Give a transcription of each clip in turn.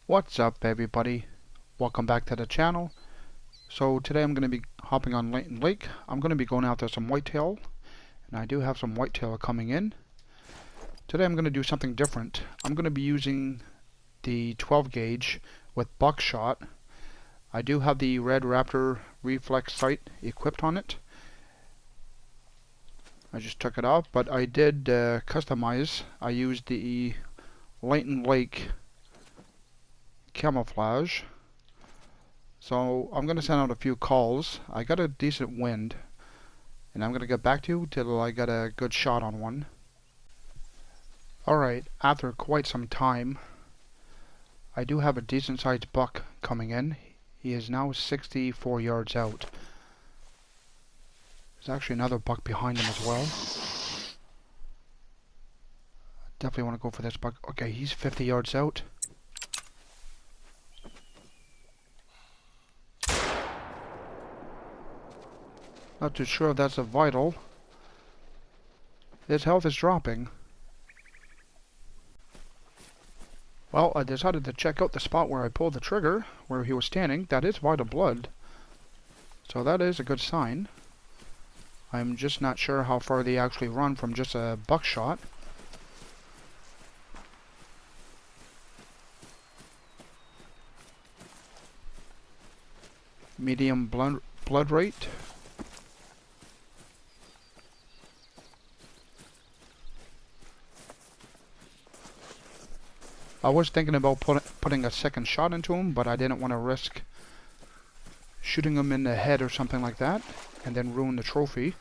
What's up, everybody? Welcome back to the channel. So today I'm going to be hopping on Layton Lake. I'm going to be going after some whitetail, and I do have some whitetail coming in. Today I'm going to do something different. I'm going to be using the 12 gauge with buckshot. I do have the Red Raptor reflex sight equipped on it. I just took it off, but I did customize. I used the Layton Lake camouflage. So I'm going to send out a few calls. I got a decent wind, and I'm going to get back to you till I get a good shot on one. Alright, after quite some time, I do have a decent sized buck coming in. He is now 64 yards out. There's actually another buck behind him as well. Definitely want to go for this buck. Okay, he's 50 yards out. Not too sure if that's a vital. His health is dropping. Well, I decided to check out the spot where I pulled the trigger, where he was standing. That is vital blood. So that is a good sign. I'm just not sure how far they actually run from just a buckshot. Medium blood rate. I was thinking about putting a second shot into him, but I didn't want to risk shooting him in the head or something like that, and then ruin the trophy.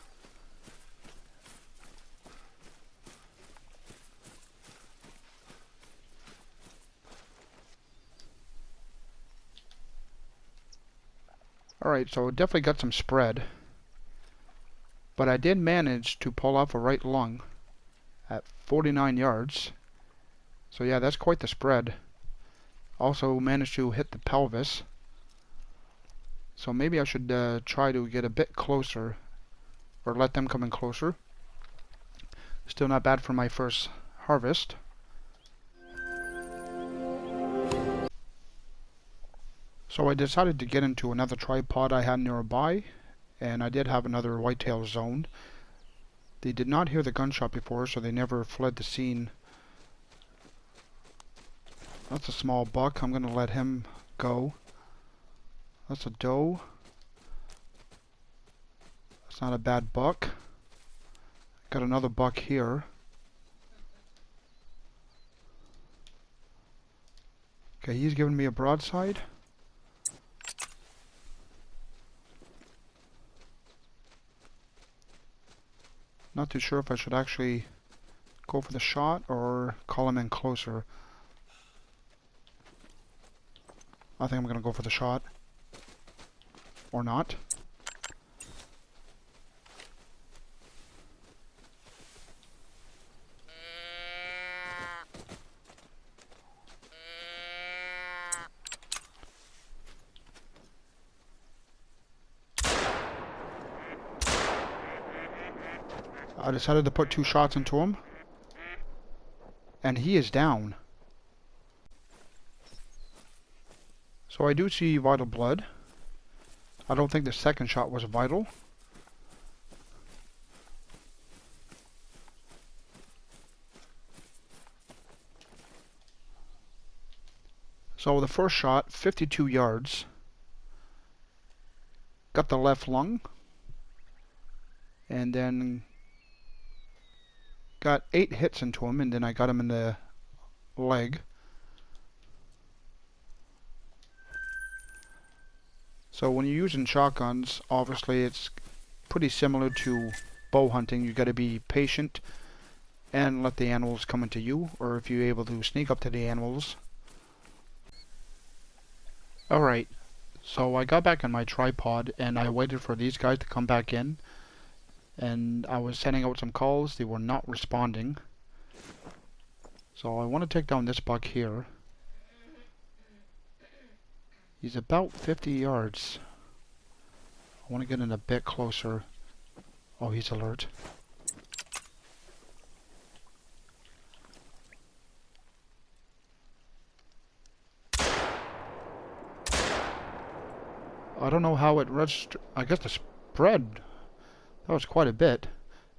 Alright, so it definitely got some spread, but I did manage to pull off a right lung at 49 yards. So yeah, that's quite the spread. Also managed to hit the pelvis. So maybe I should try to get a bit closer, or let them come in closer. Still not bad for my first harvest. So I decided to get into another tripod I had nearby, and I did have another whitetail zoned. They did not hear the gunshot before, so they never fled the scene. That's a small buck. I'm going to let him go. That's a doe. That's not a bad buck. Got another buck here. Okay, he's giving me a broadside. Not too sure if I should actually go for the shot or call him in closer. I think I'm going to go for the shot. Or not. I decided to put 2 shots into him. And he is down. So I do see vital blood. I don't think the second shot was vital. So the first shot, 52 yards. Got the left lung. And then got 8 hits into him, and then I got him in the leg. So when you're using shotguns, obviously it's pretty similar to bow hunting. You got to be patient and let the animals come into you, or if you're able to sneak up to the animals. Alright, so I got back on my tripod and I waited for these guys to come back in, and I was sending out some calls. They were not responding. So I want to take down this buck here. He's about 50 yards. I want to get in a bit closer. Oh, he's alert. I don't know how it registered. I guess the spread, that was quite a bit.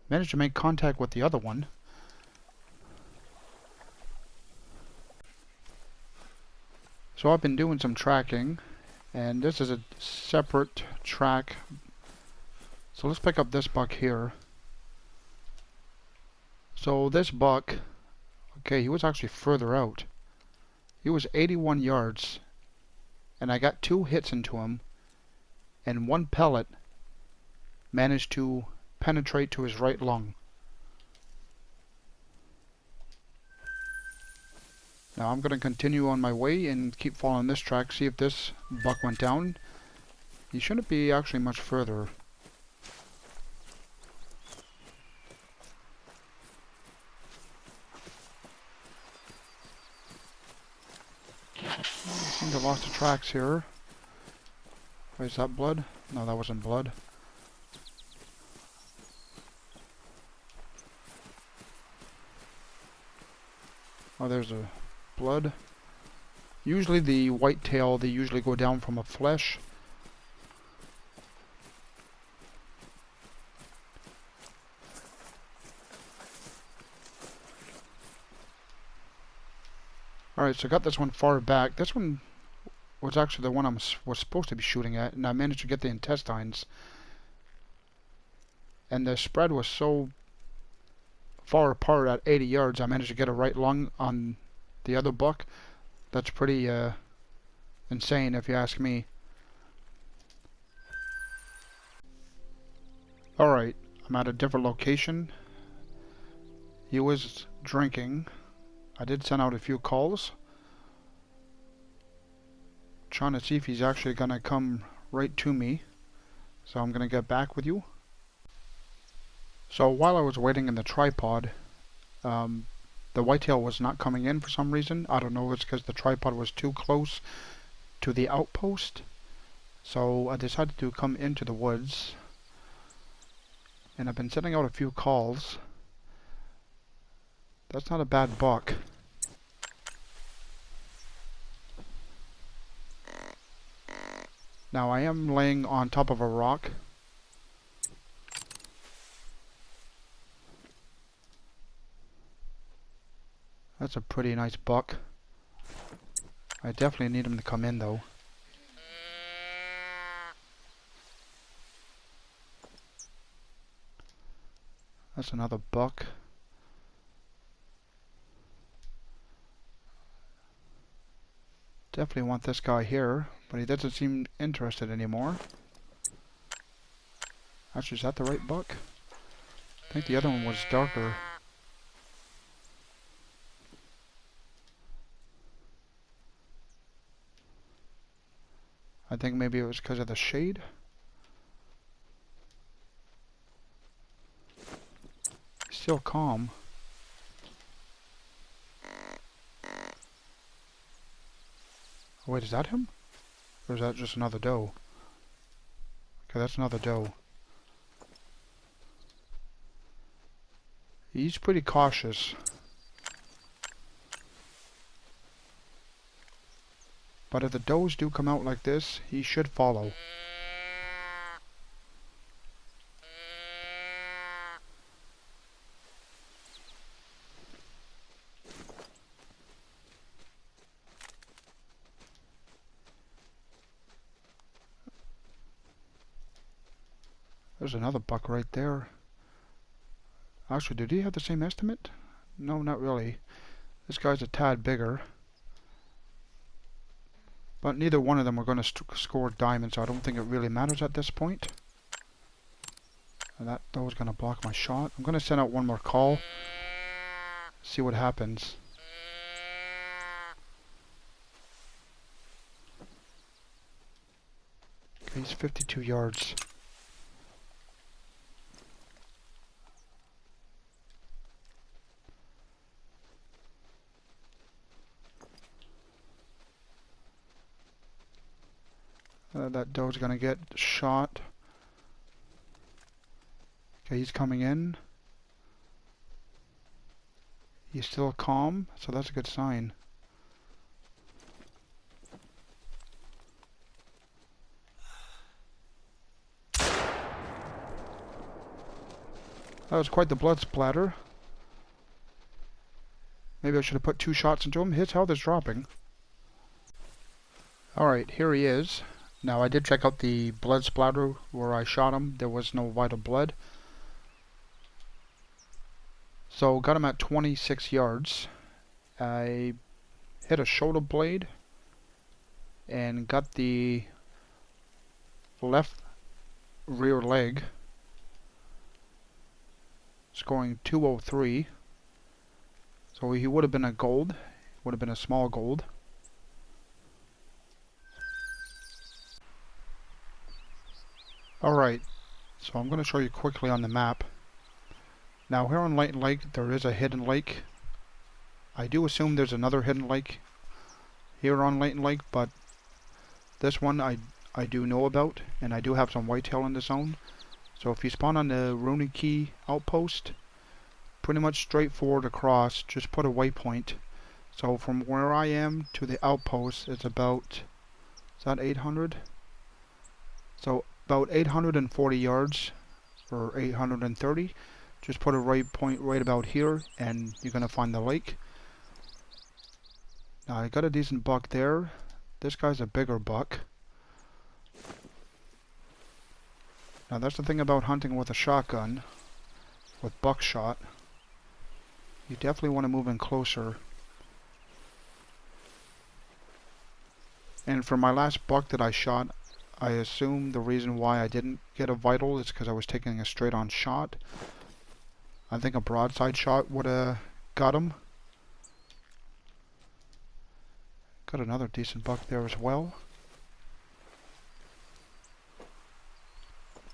Managed to make contact with the other one. So I've been doing some tracking, and this is a separate track. So let's pick up this buck here. So this buck, okay, he was actually further out. He was 81 yards, and I got 2 hits into him, and 1 pellet managed to penetrate to his right lung. Now I'm going to continue on my way and keep following this track, see if this buck went down. He shouldn't be actually much further. I seem to have lost the tracks here. Wait, is that blood? No, that wasn't blood. Oh, there's a blood. Usually the whitetail, they usually go down from a flesh. Alright, so I got this one far back. This one was actually the one I was supposed to be shooting at, and I managed to get the intestines. And the spread was so far apart at 80 yards, I managed to get a right lung on the other buck. That's pretty insane if you ask me. Alright, I'm at a different location. He was drinking. I did send out a few calls, trying to see if he's actually gonna come right to me. So I'm gonna get back with you. So while I was waiting in the tripod, the whitetail was not coming in for some reason. I don't know if it's because the tripod was too close to the outpost. So I decided to come into the woods, and I've been sending out a few calls. That's not a bad buck. Now I am laying on top of a rock. That's a pretty nice buck. I definitely need him to come in though. That's another buck. Definitely want this guy here, but he doesn't seem interested anymore. Actually, is that the right buck? I think the other one was darker. I think maybe it was because of the shade. Still calm. Oh, wait, is that him? Or is that just another doe? Okay, that's another doe. He's pretty cautious. But if the does do come out like this, he should follow. There's another buck right there. Actually, did he have the same estimate? No, not really. This guy's a tad bigger. But neither one of them are going to score diamonds, so I don't think it really matters at this point. And that was going to block my shot. I'm going to send out one more call. See what happens. Okay, he's 52 yards. That doe's gonna get shot. Okay, he's coming in. He's still calm, so that's a good sign. That was quite the blood splatter. Maybe I should have put 2 shots into him. His health is dropping. Alright, here he is. Now I did check out the blood splatter where I shot him. There was no vital blood. So got him at 26 yards. I hit a shoulder blade and got the left rear leg, scoring 203. So he would have been a gold, would have been a small gold. Alright, so I'm going to show you quickly on the map. Now here on Layton Lake there is a hidden lake. I do assume there's another hidden lake here on Layton Lake, but this one I do know about, and I do have some whitetail in the zone. So if you spawn on the Rooney Key outpost, pretty much straightforward across, just put a waypoint. So from where I am to the outpost, it's about, is that 800? So about 840 yards, or 830. Just put a waypoint right about here, and you're going to find the lake. Now I got a decent buck there. This guy's a bigger buck. Now that's the thing about hunting with a shotgun, with buckshot. You definitely want to move in closer. And for my last buck that I shot, I assume the reason why I didn't get a vital is because I was taking a straight on shot. I think a broadside shot would have got him. Got another decent buck there as well.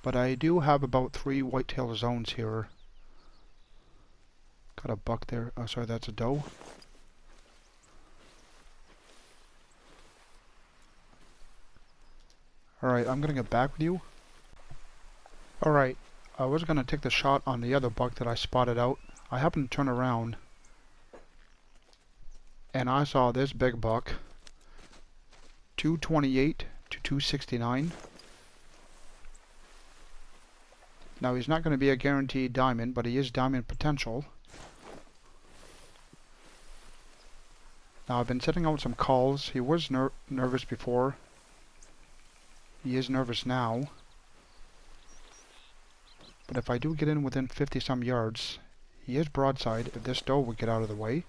But I do have about 3 whitetail zones here. Got a buck there. Oh, sorry, that's a doe. Alright, I'm gonna get back with you. Alright, I was gonna take the shot on the other buck that I spotted out. I happened to turn around and I saw this big buck, 228 to 269. Now he's not going to be a guaranteed diamond, but he is diamond potential. Now I've been setting out some calls. He was nervous before. He is nervous now. But if I do get in within 50 some yards, he is broadside if this doe would get out of the way.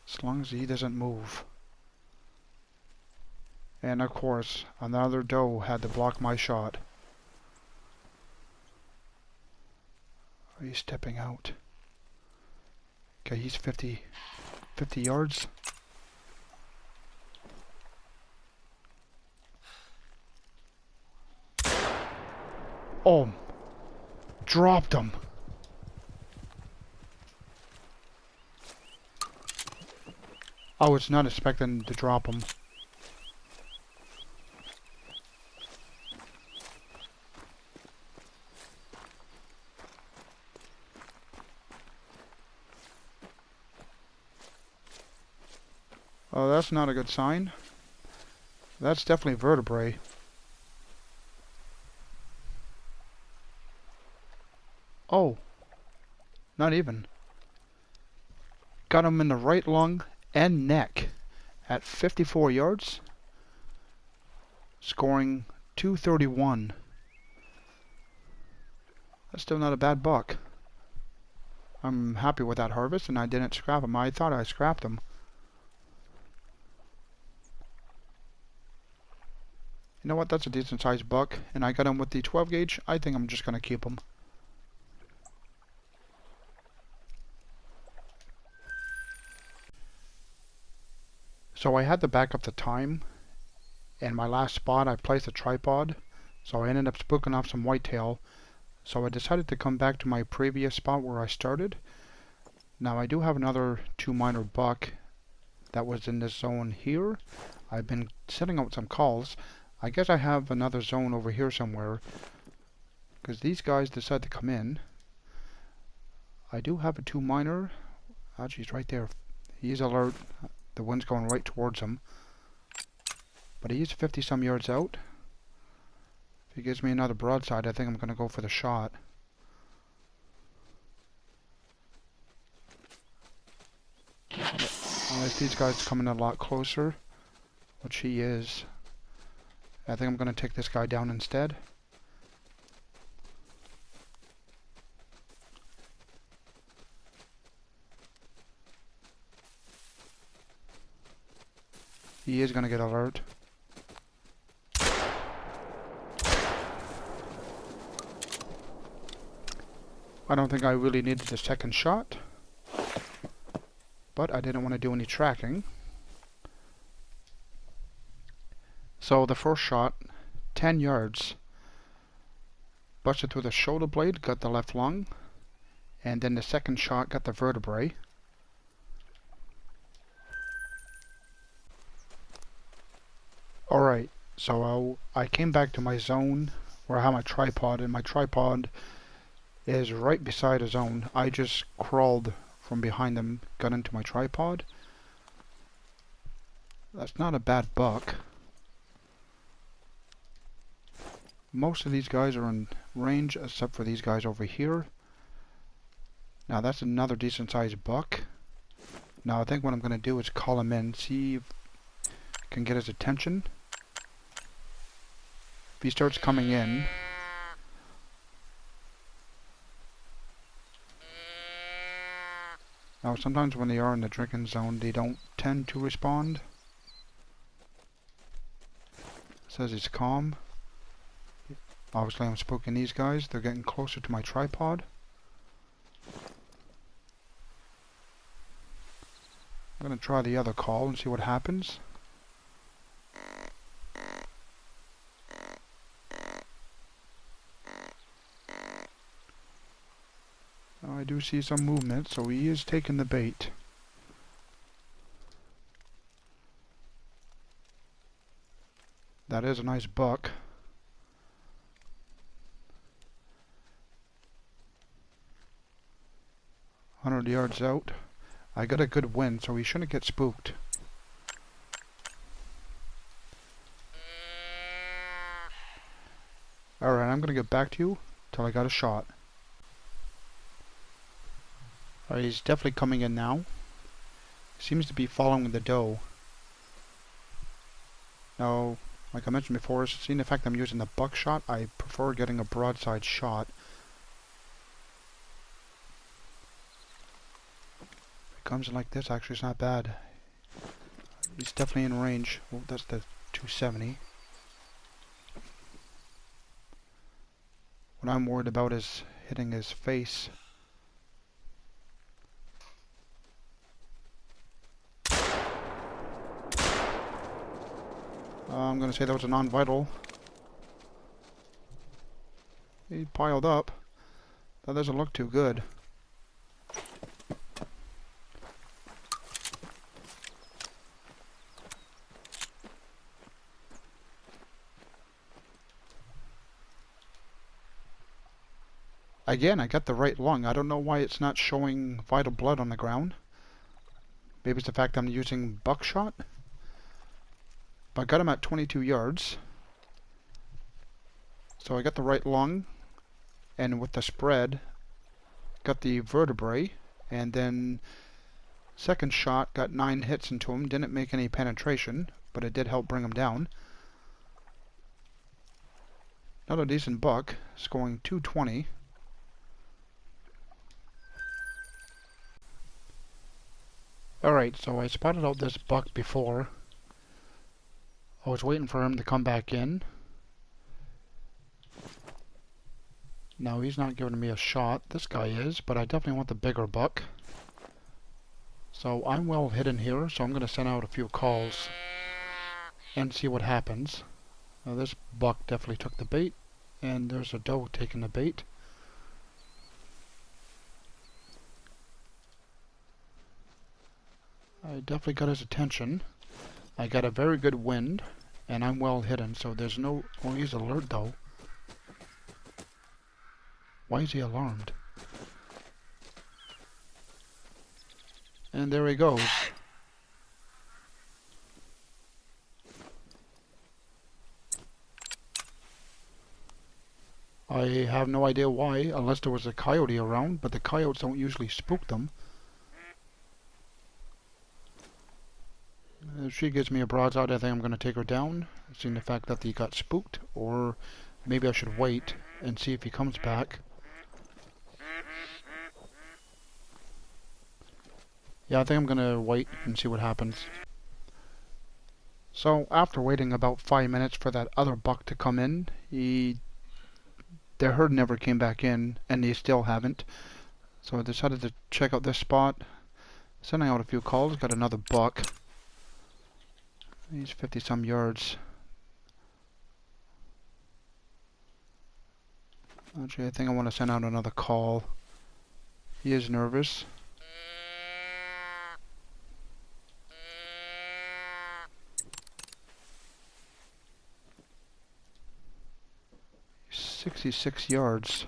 As long as he doesn't move. And of course, another doe had to block my shot. He's stepping out. Okay, he's 50 yards. Oh, dropped him. I was not expecting to drop him. Oh, that's not a good sign. That's definitely vertebrae. Oh, not even. Got him in the right lung and neck at 54 yards, scoring 231. That's still not a bad buck. I'm happy with that harvest, and I didn't scrap him. I thought I scrapped him. You know what, that's a decent sized buck, and I got him with the 12 gauge. I think I'm just going to keep him. So I had to back up the time, and my last spot I placed a tripod, so I ended up spooking off some whitetail. So I decided to come back to my previous spot where I started. Now I do have another 2 minor buck that was in this zone here. I've been setting out some calls. I guess I have another zone over here somewhere, because these guys decide to come in. I do have a 2 minor. Actually, he's right there. He's alert. The wind's going right towards him. But he's 50 some yards out. If he gives me another broadside, I think I'm going to go for the shot. Unless these guys coming a lot closer, which he is. I think I'm going to take this guy down instead. He is going to get alert. I don't think I really needed the second shot, but I didn't want to do any tracking. So the first shot, 10 yards, busted through the shoulder blade, got the left lung, and then the second shot got the vertebrae. Alright, so I came back to my zone where I have my tripod, and my tripod is right beside a zone. I just crawled from behind them, got into my tripod. That's not a bad buck. Most of these guys are in range except for these guys over here. Now that's another decent sized buck. Now I think what I'm going to do is call him in, see if I can get his attention. If he starts coming in, now sometimes when they are in the drinking zone they don't tend to respond. It says he's calm. Obviously I'm spooking these guys, they're getting closer to my tripod. I'm going to try the other call and see what happens. I do see some movement, so he is taking the bait. That is a nice buck. "100 yards out. I got a good wind, so he shouldn't get spooked. Alright, I'm going to get back to you till I got a shot. Alright, he's definitely coming in now. Seems to be following the doe. Now, like I mentioned before, seeing the fact I'm using the buckshot, I prefer getting a broadside shot. Comes in like this, actually it's not bad. He's definitely in range. Oh, that's the 270. What I'm worried about is hitting his face. I'm gonna say that was a non-vital. He piled up. That doesn't look too good. Again, I got the right lung. I don't know why it's not showing vital blood on the ground. Maybe it's the fact I'm using buckshot. But I got him at 22 yards. So I got the right lung. And with the spread, got the vertebrae. And then second shot, got 9 hits into him. Didn't make any penetration, but it did help bring him down. Another decent buck, scoring 220. Alright, so I spotted out this buck before. I was waiting for him to come back in. No, he's not giving me a shot. This guy is, but I definitely want the bigger buck. So I'm well hidden here, so I'm going to send out a few calls and see what happens. Now this buck definitely took the bait, and there's a doe taking the bait. I definitely got his attention. I got a very good wind, and I'm well hidden, so there's no... Oh, he's alert though. Why is he alarmed? And there he goes. I have no idea why, unless there was a coyote around, but the coyotes don't usually spook them. If she gives me a broadside, I think I'm going to take her down, seeing the fact that he got spooked, or maybe I should wait and see if he comes back. Yeah, I think I'm going to wait and see what happens. So, after waiting about 5 minutes for that other buck to come in, their herd never came back in, and they still haven't. So I decided to check out this spot. Sending out a few calls, got another buck. He's 50 some yards. Actually, I think I want to send out another call. He is nervous. He's 66 yards.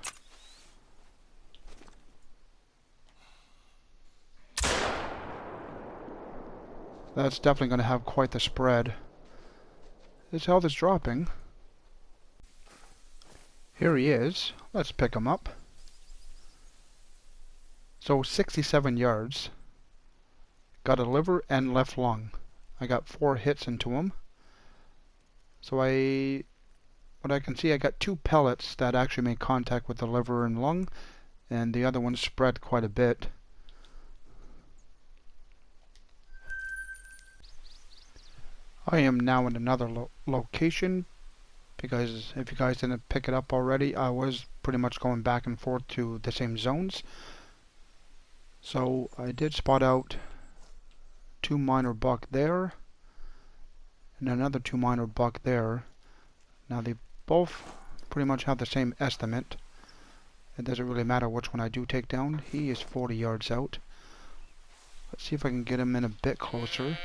That's definitely going to have quite the spread. His health is dropping. Here he is. Let's pick him up. So 67 yards. Got a liver and left lung. I got 4 hits into him. So what I can see, I got 2 pellets that actually made contact with the liver and lung, and the other one spread quite a bit. I am now in another location, because if you guys didn't pick it up already, I was pretty much going back and forth to the same zones. So I did spot out 2 minor buck there, and another 2 minor buck there. Now they both pretty much have the same estimate. It doesn't really matter which one I do take down. He is 40 yards out. Let's see if I can get him in a bit closer.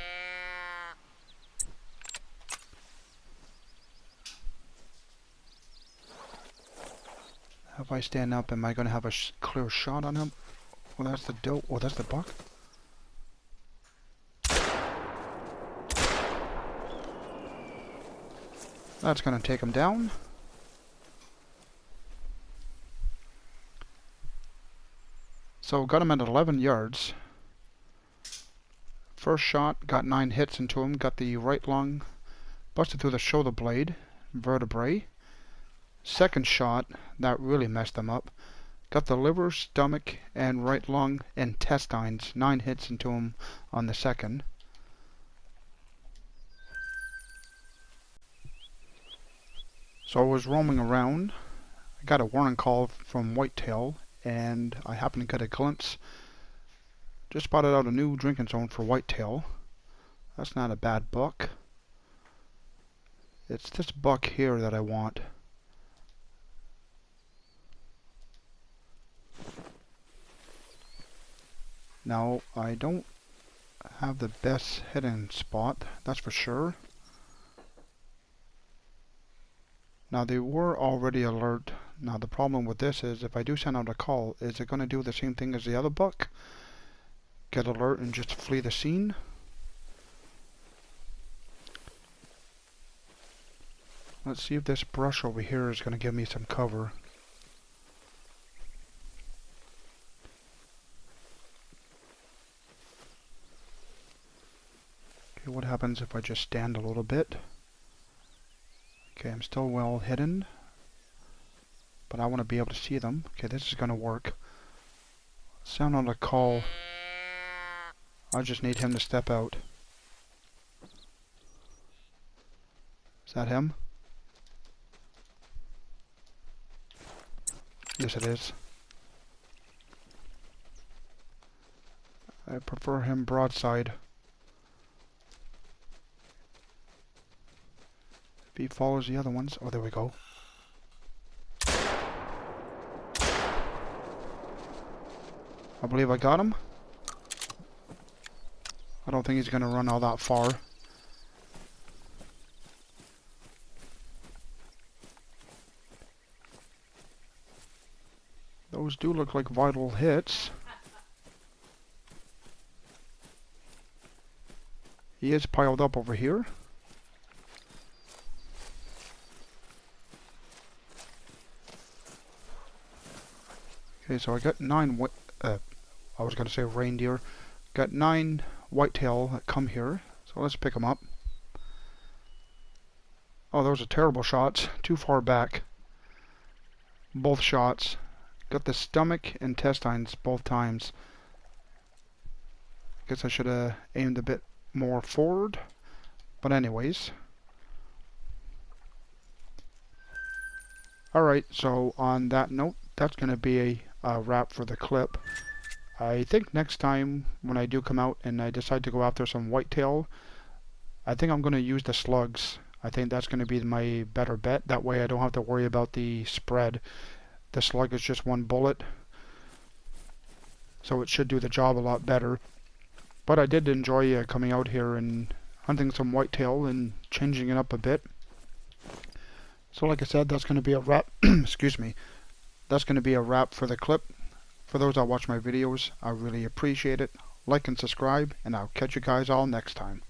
If I stand up, am I going to have a clear shot on him? Oh, that's the doe. Oh, that's the buck. That's going to take him down. So got him at 11 yards. First shot, got 9 hits into him. Got the right lung, busted through the shoulder blade, vertebrae. Second shot, that really messed him up. Got the liver, stomach, and right lung, intestines. 9 hits into him on the second. So I was roaming around. I got a warning call from Whitetail, and I happened to get a glimpse. Just spotted out a new drinking zone for Whitetail. That's not a bad buck. It's this buck here that I want. Now, I don't have the best hidden spot, that's for sure. Now, they were already alert. Now, the problem with this is if I do send out a call, is it going to do the same thing as the other buck? Get alert and just flee the scene? Let's see if this brush over here is going to give me some cover. Okay, what happens if I just stand a little bit? Okay, I'm still well hidden, but I want to be able to see them. Okay, this is going to work. Sound on a call. I just need him to step out. Is that him? Yes, it is. I prefer him broadside. If he follows the other ones... Oh, there we go. I believe I got him. I don't think he's going to run all that far. Those do look like vital hits. He is piled up over here. Okay, so I got I was gonna say reindeer. Got 9 whitetail that come here. So let's pick them up. Oh, those are terrible shots. Too far back. Both shots. Got the stomach, intestines both times. Guess I should have aimed a bit more forward. But anyways. Alright, so on that note, that's going to be a wrap for the clip. I think next time when I do come out and I decide to go after some whitetail, I think I'm going to use the slugs. I think that's going to be my better bet. That way I don't have to worry about the spread. The slug is just one bullet, so it should do the job a lot better. But I did enjoy coming out here and hunting some whitetail and changing it up a bit. So like I said, that's going to be a wrap. Excuse me. That's going to be a wrap for the clip. For those that watch my videos, I really appreciate it. Like and subscribe, and I'll catch you guys all next time.